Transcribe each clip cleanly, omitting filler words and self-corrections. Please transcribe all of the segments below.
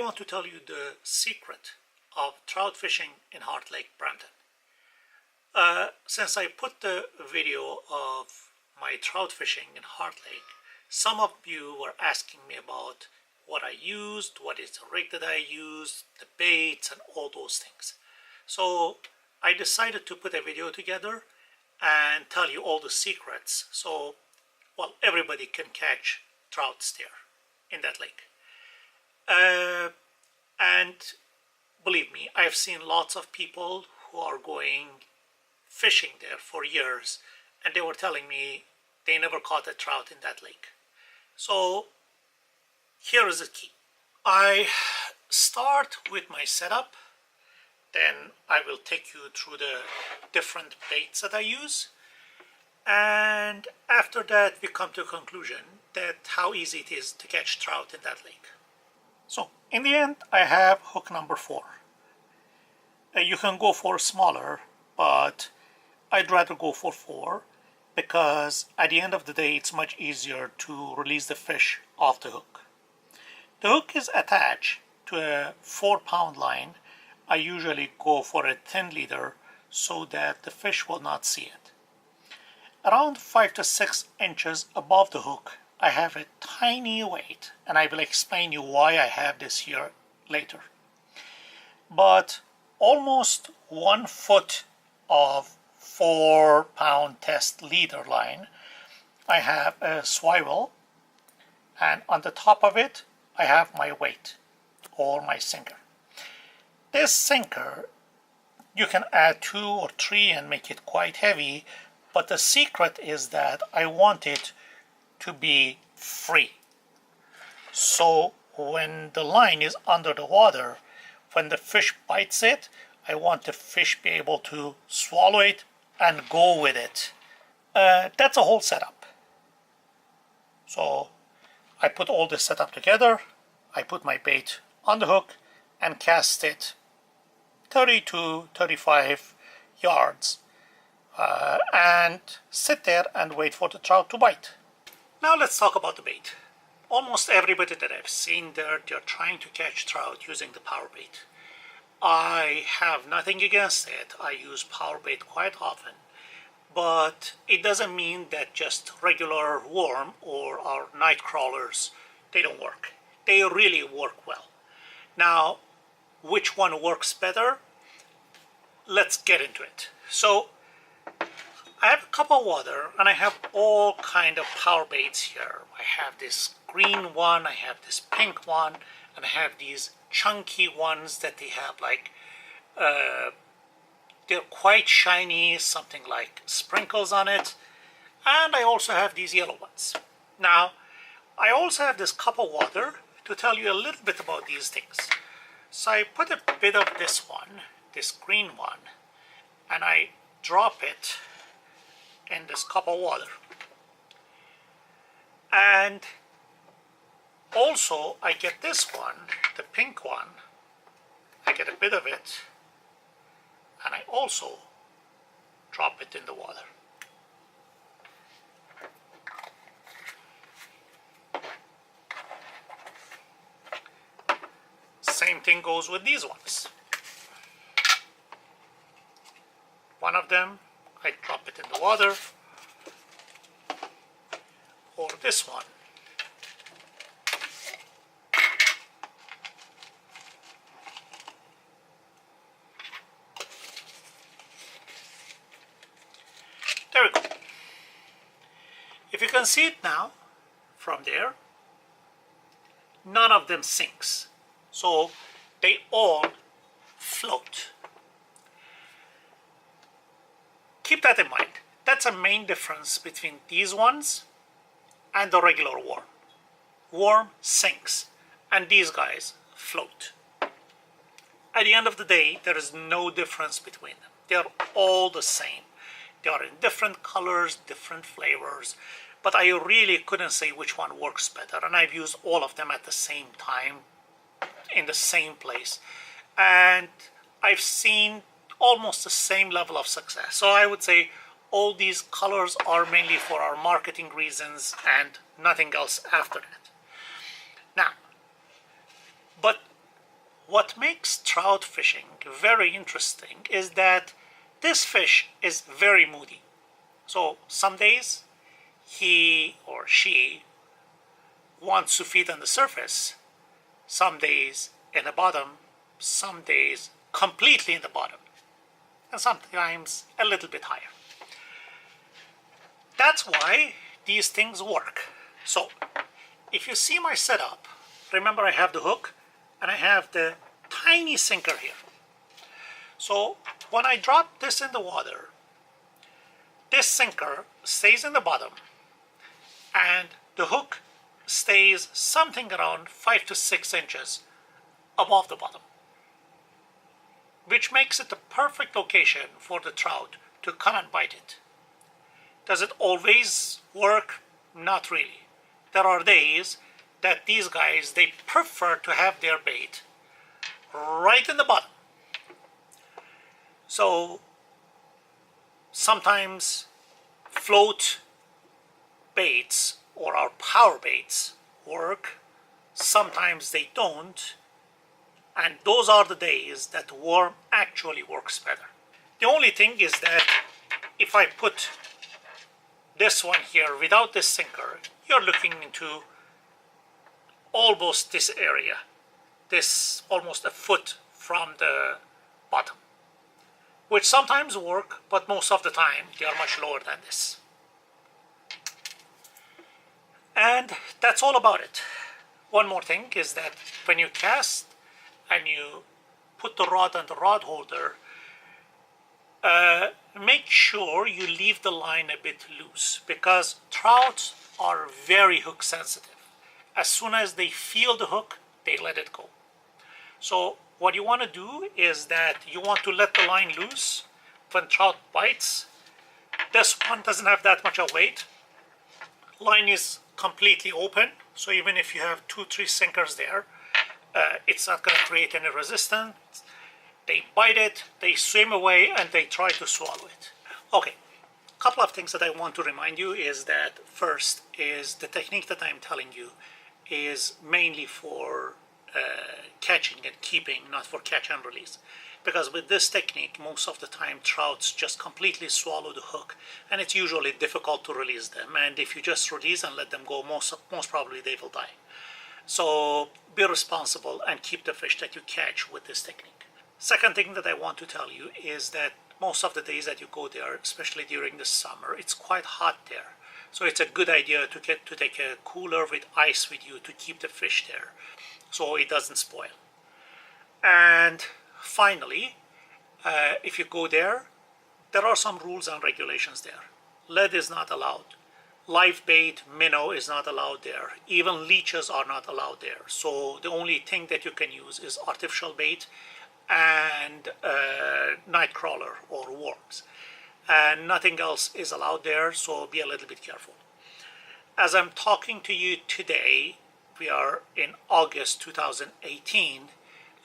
want to tell you the secret of trout fishing in Heart Lake, Brampton. Since I put the video of my trout fishing in Heart Lake, some of you were asking me about what I used, what is the rig that I used, the baits, and all those things. So I decided to put a video together and tell you all the secrets, so well, everybody can catch trouts there in that lake. And believe me, I've seen lots of people who are going fishing there for years, and they were telling me they never caught a trout in that lake. So here is the key. I start with my setup, then I will take you through the different baits that I use, and after that we come to a conclusion that how easy it is to catch trout in that lake. So in the end I have hook number 4. You can go for smaller, but I'd rather go for 4 because at the end of the day it's much easier to release the fish off the hook. The hook is attached to a 4-pound line. I usually go for a 10 leader so that the fish will not see it. Around 5 to 6 inches above the hook I have a tiny weight, and I will explain you why I have this here later. But almost 1 foot of 4-pound test leader line, I have a swivel, and on the top of it I have my weight or my sinker. This sinker you can add 2 or 3 and make it quite heavy, but the secret is that I want it to be free. So when the line is under the water, when the fish bites it, I want the fish be able to swallow it and go with it. That's a whole setup. So I put all this setup together, I put my bait on the hook and cast it 30 to 35 yards and sit there and wait for the trout to bite. Now let's talk about the bait. Almost everybody that I've seen there, they're trying to catch trout using the power bait. I have nothing against it. I use power bait quite often, but it doesn't mean that just regular worm or our night crawlers, they don't work. They really work well. Now, which one works better? Let's get into it. So I have a cup of water and I have all kind of power baits here. I have this green one, I have this pink one, and I have these chunky ones that they have like, they're quite shiny, something like sprinkles on it. And I also have these yellow ones. Now, I also have this cup of water to tell you a little bit about these things. So I put a bit of this one, this green one, and I drop it in this cup of water. And also I get this one, the pink one, I get a bit of it, and I also drop it in the water. Same thing goes with these ones. One of them, I drop it in the water, or this one. There we go. If you can see it now, from there, none of them sinks. So they all float. Keep that in mind. That's a main difference between these ones and the regular worm. Worm sinks and these guys float. At the end of the day, there is no difference between them. They are all the same. They are in different colors, different flavors, but I really couldn't say which one works better, and I've used all of them at the same time in the same place, and I've seen almost the same level of success. So I would say all these colors are mainly for our marketing reasons and nothing else after that. Now, but What makes trout fishing very interesting is that this fish is very moody. So some days he or she wants to feed on the surface, some days in the bottom, some days completely in the bottom, and sometimes a little bit higher. That's why these things work. So if you see my setup, remember I have the hook and I have the tiny sinker here. So when I drop this in the water, this sinker stays in the bottom and the hook stays something around 5 to 6 inches above the bottom, which makes it the perfect location for the trout to come and bite it. Does it always work? Not really. There are days that these guys, they prefer to have their bait right in the bottom. So sometimes float baits or our power baits work, sometimes they don't, and those are the days that the worm actually works better. The only thing is that if I put this one here without this sinker, you're looking into almost this area, this almost a foot from the bottom, which sometimes work, but most of the time they are much lower than this. And that's all about it. One more thing is that when you cast and you put the rod on the rod holder, make sure you leave the line a bit loose, because trouts are very hook sensitive. As soon as they feel the hook, they let it go. So what you want to do is that you want to let the line loose when trout bites. This one doesn't have that much of weight. Line is completely open, so even if you have 2-3 sinkers there, it's not going to create any resistance. They bite it, they swim away, and they try to swallow it. Okay, a couple of things that I want to remind you is that first is the technique that I'm telling you is mainly for catching and keeping, not for catch and release. Because with this technique, most of the time trouts just completely swallow the hook, and it's usually difficult to release them. And if you just release and let them go, most probably they will die. So be responsible and keep the fish that you catch with this technique. Second thing that I want to tell you is that most of the days that you go there, especially during the summer, it's quite hot there. So it's a good idea to take a cooler with ice with you to keep the fish there so it doesn't spoil. And finally, if you go there, there are some rules and regulations there. Lead is not allowed. Live bait, minnow is not allowed there. Even leeches are not allowed there. So the only thing that you can use is artificial bait and night crawler or worms. And nothing else is allowed there, so be a little bit careful. As I'm talking to you today, we are in August 2018.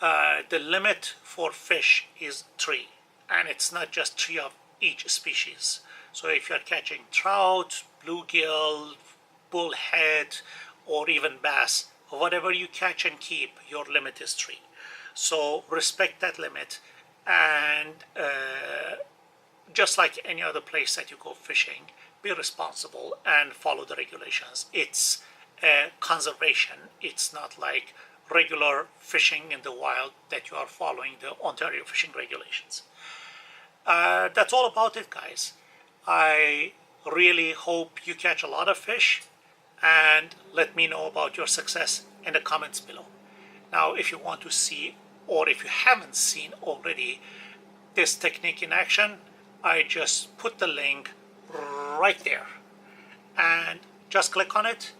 The limit for fish is 3, and it's not just 3 of each species. So if you're catching trout, bluegill, bullhead, or even bass, whatever you catch and keep, your limit is 3. So respect that limit, and just like any other place that you go fishing, be responsible and follow the regulations. It's conservation. It's not like regular fishing in the wild that you are following the Ontario fishing regulations. That's all about it, guys. I really hope you catch a lot of fish, and let me know about your success in the comments below. Now, if you want to see, or if you haven't seen already this technique in action, I just put the link right there, and just click on it,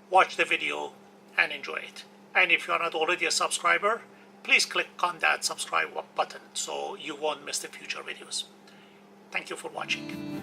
watch the video, and enjoy it. And if you're not already a subscriber, please click on that subscribe button so you won't miss the future videos. Thank you for watching.